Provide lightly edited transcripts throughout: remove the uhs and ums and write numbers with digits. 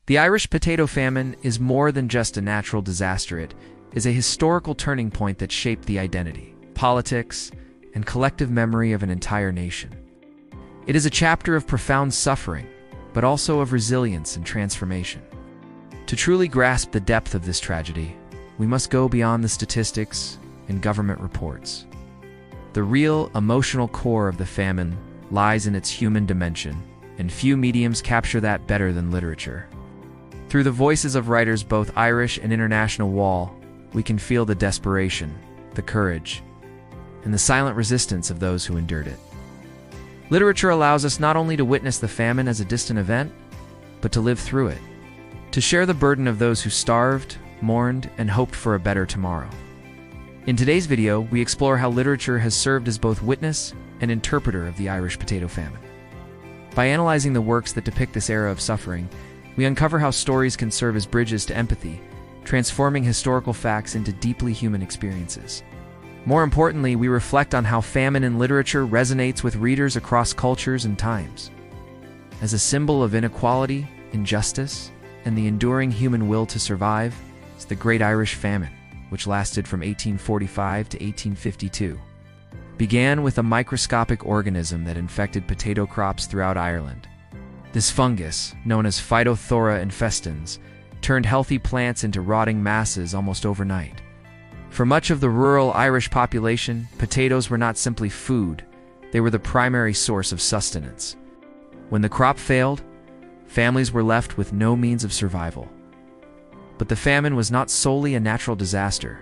The Irish potato famine is more than just a natural disaster. It is a historical turning point that shaped the identity, politics, and collective memory of an entire nation. It is a chapter of profound suffering, but also of resilience and transformation. To truly grasp the depth of this tragedy, we must go beyond the statistics and government reports. The real emotional core of the famine lies in its human dimension, and few mediums capture that better than literature. Through the voices of writers both Irish and international, we can feel the desperation, the courage, and the silent resistance of those who endured it. Literature allows us not only to witness the famine as a distant event, but to live through it, to share the burden of those who starved, mourned, and hoped for a better tomorrow. In today's video, we explore how literature has served as both witness and interpreter of the Irish potato famine. By analyzing the works that depict this era of suffering, we uncover how stories can serve as bridges to empathy, transforming historical facts into deeply human experiences. More importantly, we reflect on how famine in literature resonates with readers across cultures and times. As a symbol of inequality, injustice, and the enduring human will to survive is the Great Irish Famine, which lasted from 1845 to 1852. Began with a microscopic organism that infected potato crops throughout Ireland. This fungus, known as Phytophthora infestans, turned healthy plants into rotting masses almost overnight. For much of the rural Irish population, potatoes were not simply food, they were the primary source of sustenance. When the crop failed, families were left with no means of survival. But the famine was not solely a natural disaster.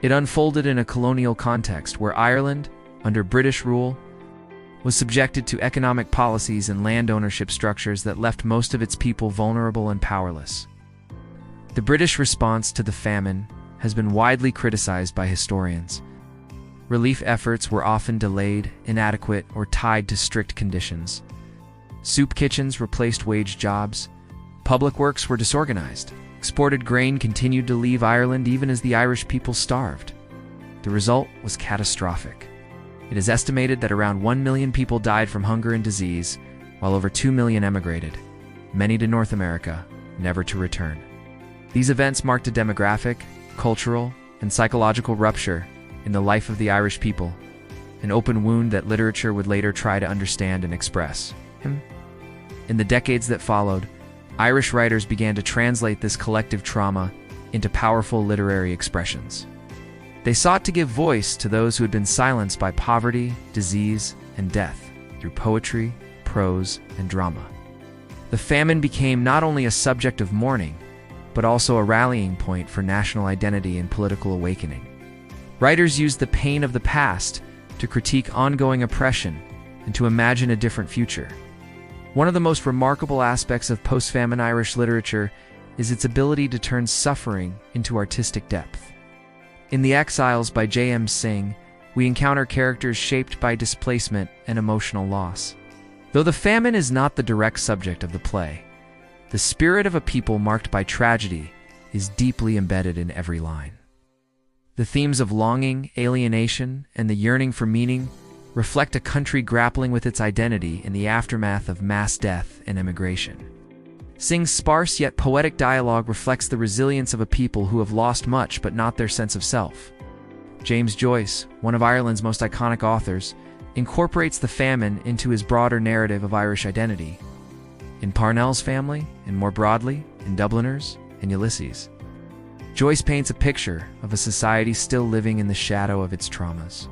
It unfolded in a colonial context where Ireland, under British rule, was subjected to economic policies and land ownership structures that left most of its people vulnerable and powerless. The British response to the famine has been widely criticized by historians. Relief efforts were often delayed, inadequate, or tied to strict conditions. Soup kitchens replaced wage jobs. Public works were disorganized. Exported grain continued to leave Ireland even as the Irish people starved. The result was catastrophic. It is estimated that around 1 million people died from hunger and disease, while over 2 million emigrated, many to North America, never to return. These events marked a demographic, cultural, and psychological rupture in the life of the Irish people, an open wound that literature would later try to understand and express. In the decades that followed, Irish writers began to translate this collective trauma into powerful literary expressions. They sought to give voice to those who had been silenced by poverty, disease, and death through poetry, prose, and drama. The famine became not only a subject of mourning, but also a rallying point for national identity and political awakening. Writers used the pain of the past to critique ongoing oppression and to imagine a different future. One of the most remarkable aspects of post-famine Irish literature is its ability to turn suffering into artistic depth. In The Exiles by J.M. Singh, we encounter characters shaped by displacement and emotional loss. Though the famine is not the direct subject of the play, the spirit of a people marked by tragedy is deeply embedded in every line. The themes of longing, alienation, and the yearning for meaning reflect a country grappling with its identity in the aftermath of mass death and emigration. Singh's sparse yet poetic dialogue reflects the resilience of a people who have lost much but not their sense of self. James Joyce, one of Ireland's most iconic authors, incorporates the famine into his broader narrative of Irish identity. In Parnell's Family, and more broadly, in Dubliners and Ulysses, Joyce paints a picture of a society still living in the shadow of its traumas.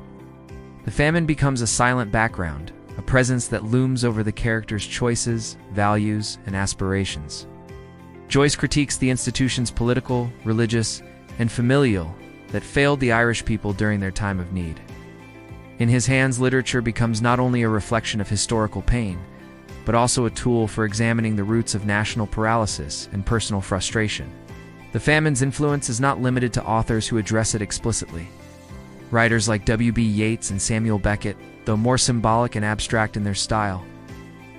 The famine becomes a silent background, a presence that looms over the characters' choices, values, and aspirations. Joyce critiques the institutions political, religious, and familial that failed the Irish people during their time of need. In his hands, literature becomes not only a reflection of historical pain, but also a tool for examining the roots of national paralysis and personal frustration. The famine's influence is not limited to authors who address it explicitly. Writers like W.B. Yeats and Samuel Beckett, though more symbolic and abstract in their style,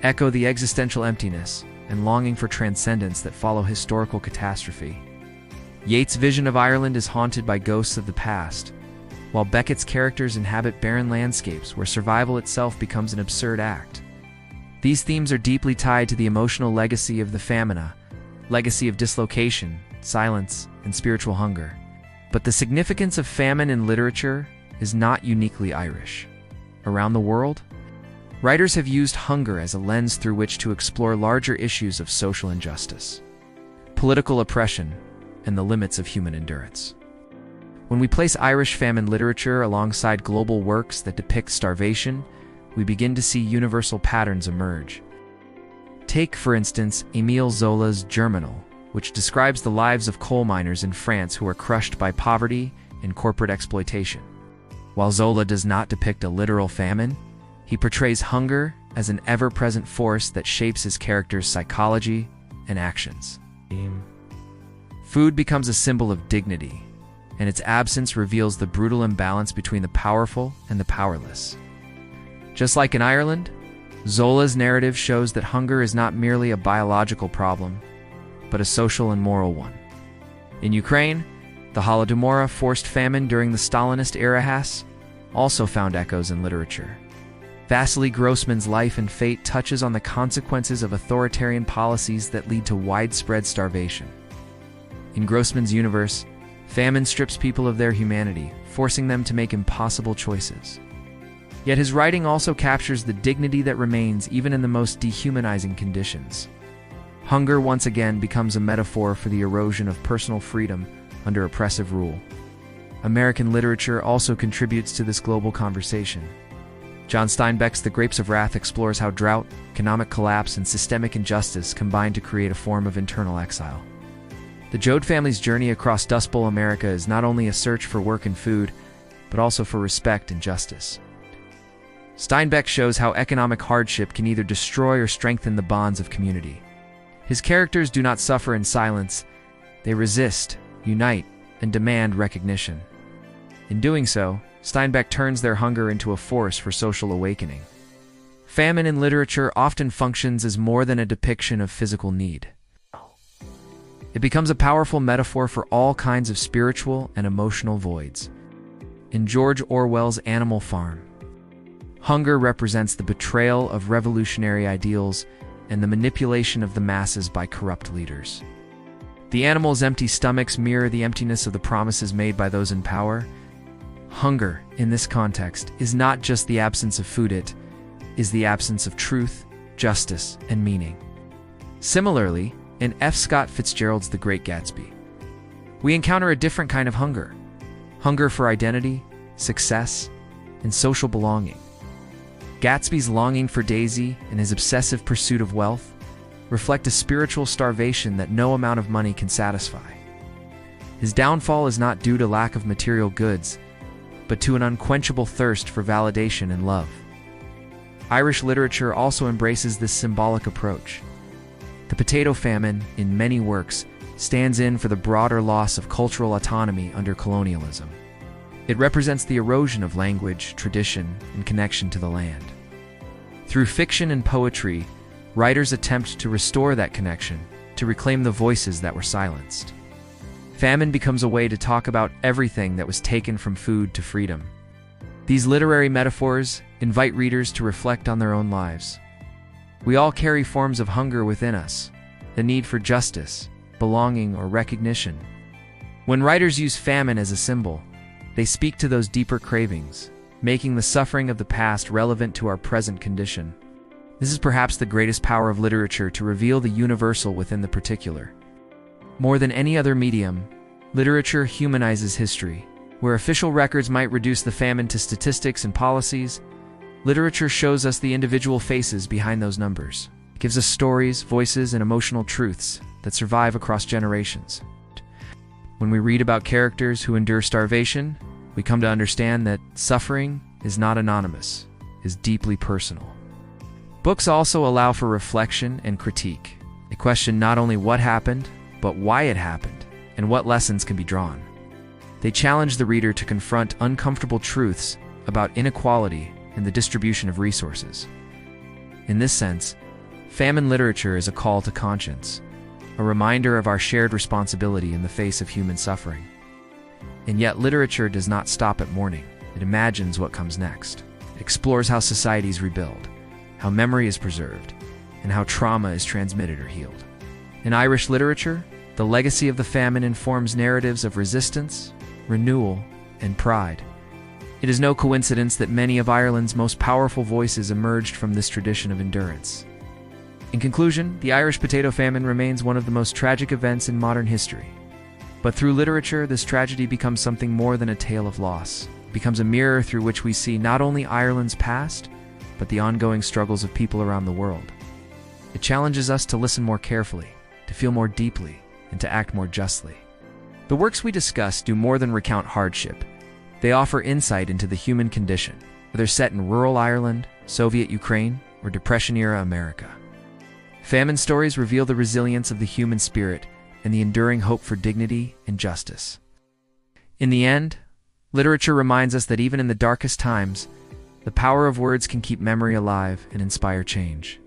echo the existential emptiness and longing for transcendence that follow historical catastrophe. Yeats' vision of Ireland is haunted by ghosts of the past, while Beckett's characters inhabit barren landscapes where survival itself becomes an absurd act. These themes are deeply tied to the emotional legacy of the famine, legacy of dislocation, silence, and spiritual hunger. But the significance of famine in literature is not uniquely Irish. Around the world, writers have used hunger as a lens through which to explore larger issues of social injustice, political oppression, and the limits of human endurance. When we place Irish famine literature alongside global works that depict starvation, we begin to see universal patterns emerge. Take, for instance, Émile Zola's Germinal, which describes the lives of coal miners in France who are crushed by poverty and corporate exploitation. While Zola does not depict a literal famine, he portrays hunger as an ever-present force that shapes his characters' psychology and actions. Food becomes a symbol of dignity, and its absence reveals the brutal imbalance between the powerful and the powerless. Just like in Ireland, Zola's narrative shows that hunger is not merely a biological problem, but a social and moral one. In Ukraine, the Holodomor, forced famine during the Stalinist era, has also found echoes in literature. Vasily Grossman's life and fate touches on the consequences of authoritarian policies that lead to widespread starvation. In Grossman's universe, famine strips people of their humanity, forcing them to make impossible choices. Yet his writing also captures the dignity that remains even in the most dehumanizing conditions. Hunger once again becomes a metaphor for the erosion of personal freedom under oppressive rule. American literature also contributes to this global conversation. John Steinbeck's The Grapes of Wrath explores how drought, economic collapse, and systemic injustice combine to create a form of internal exile. The Joad family's journey across Dust Bowl America is not only a search for work and food, but also for respect and justice. Steinbeck shows how economic hardship can either destroy or strengthen the bonds of community. His characters do not suffer in silence. They resist, unite, and demand recognition. In doing so, Steinbeck turns their hunger into a force for social awakening. Famine in literature often functions as more than a depiction of physical need. It becomes a powerful metaphor for all kinds of spiritual and emotional voids. In George Orwell's Animal Farm, hunger represents the betrayal of revolutionary ideals and the manipulation of the masses by corrupt leaders. The animals' empty stomachs mirror the emptiness of the promises made by those in power. Hunger, in this context, is not just the absence of food, it is the absence of truth, justice, and meaning. Similarly, in F. Scott Fitzgerald's The Great Gatsby, we encounter a different kind of hunger. Hunger for identity, success, and social belonging. Gatsby's longing for Daisy and his obsessive pursuit of wealth reflect a spiritual starvation that no amount of money can satisfy. His downfall is not due to lack of material goods, but to an unquenchable thirst for validation and love. Irish literature also embraces this symbolic approach. The potato famine, in many works, stands in for the broader loss of cultural autonomy under colonialism. It represents the erosion of language, tradition, and connection to the land. Through fiction and poetry, writers attempt to restore that connection, to reclaim the voices that were silenced. Famine becomes a way to talk about everything that was taken from food to freedom. These literary metaphors invite readers to reflect on their own lives. We all carry forms of hunger within us, the need for justice, belonging, or recognition. When writers use famine as a symbol, they speak to those deeper cravings, making the suffering of the past relevant to our present condition. This is perhaps the greatest power of literature, to reveal the universal within the particular. More than any other medium, literature humanizes history. Where official records might reduce the famine to statistics and policies, literature shows us the individual faces behind those numbers. It gives us stories, voices, and emotional truths that survive across generations. When we read about characters who endure starvation, we come to understand that suffering is not anonymous, is deeply personal. Books also allow for reflection and critique. They question not only what happened, but why it happened, and what lessons can be drawn. They challenge the reader to confront uncomfortable truths about inequality and the distribution of resources. In this sense, famine literature is a call to conscience, a reminder of our shared responsibility in the face of human suffering. And yet literature does not stop at mourning. It imagines what comes next. It explores how societies rebuild, how memory is preserved, and how trauma is transmitted or healed. In Irish literature, the legacy of the famine informs narratives of resistance, renewal, and pride. It is no coincidence that many of Ireland's most powerful voices emerged from this tradition of endurance. In conclusion, the Irish potato famine remains one of the most tragic events in modern history. But through literature, this tragedy becomes something more than a tale of loss. It becomes a mirror through which we see not only Ireland's past, but the ongoing struggles of people around the world. It challenges us to listen more carefully, to feel more deeply, and to act more justly. The works we discuss do more than recount hardship. They offer insight into the human condition, whether set in rural Ireland, Soviet Ukraine, or Depression-era America. Famine stories reveal the resilience of the human spirit and the enduring hope for dignity and justice. In the end, literature reminds us that even in the darkest times, the power of words can keep memory alive and inspire change.